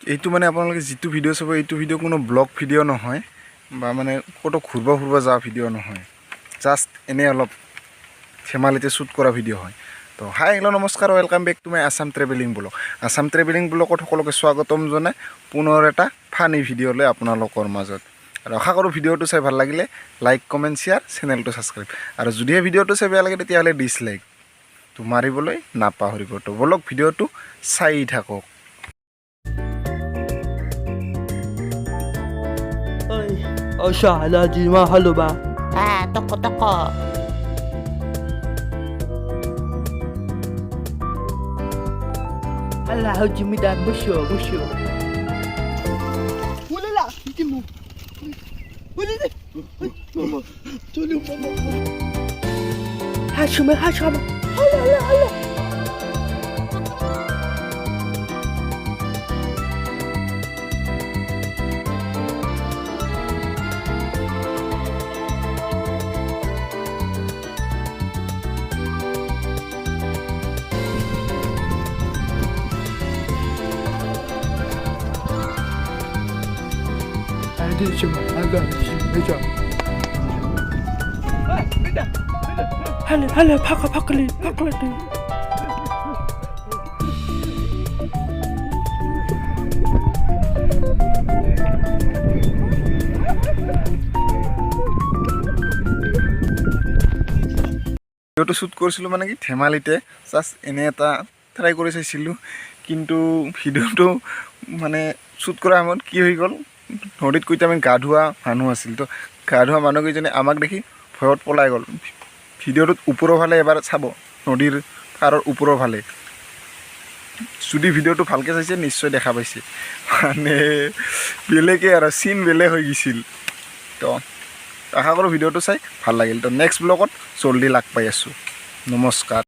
এইটো মানে আপোনালোকে যিটো ভিডিঅ' চাব এইটো ভিডিঅ' কোনো ব্লগ ভিডিঅ' নহয় বা মানে ক'তো ঘূৰবা যোৱা ভিডিঅ' নহয়, জাষ্ট এনেই অলপ ধেমালিতে শ্বুট কৰা ভিডিঅ' হয়। তো হাই হেল্ল' নমস্কাৰ, welcome back to my Assam travelling blog. Assam travelling ব্লগত সকলোকে স্বাগতম জনাই পুনৰ এটা ফানি ভিডিঅ' লৈ আপোনালোকৰ মাজত। আৰু আশা কৰোঁ ভিডিঅ'টো চাই ভাল লাগিলে লাইক কমেণ্ট শ্বেয়াৰ, চেনেলটো ছাবস্ক্ৰাইব, আৰু যদিহে ভিডিঅ'টো চাই বেয়া লাগে তেতিয়াহ'লে ডিছলাইকটো মাৰিবলৈ নাপাহৰিব। তো বলক ভিডিঅ'টো চাই থাকক। Salah di mahal ba? Toko. Hala, hujud mi dah busyo. Wala la, hindi mo. Wala na. Mama, tulong mama. Hashama. Hala. Agak beja. Beda. Hala, pakali. ভিডিঅ'টো শ্বুট কৰিছিলোঁ মানে কি ধেমালিতে, জাষ্ট এনে এটা ট্ৰাই কৰি চাইছিলোঁ। কিন্তু ভিডিঅ'টো মানে শ্বুট কৰা সময়ত কি হৈ গ'ল, নদীত কেইটামান গা ধোৱা মানুহ আছিল। তো গা ধোৱা মানুহকেইজনে আমাক দেখি ভয়ত পলাই গ'ল। ভিডিঅ'টোত ওপৰৰ ফালে এবাৰ চাব, নদীৰ পাৰৰ ওপৰৰ ফালে যদি ভিডিঅ'টো ভালকৈ চাইছে নিশ্চয় দেখা পাইছে, মানে বেলেগে আৰু চিন বেলেগ হৈ গৈছিল। তো আশা কৰোঁ ভিডিঅ'টো চাই ভাল লাগিল। তো নেক্সট ব্লগত জল্দি লাগ পাই আছোঁ। নমস্কাৰ।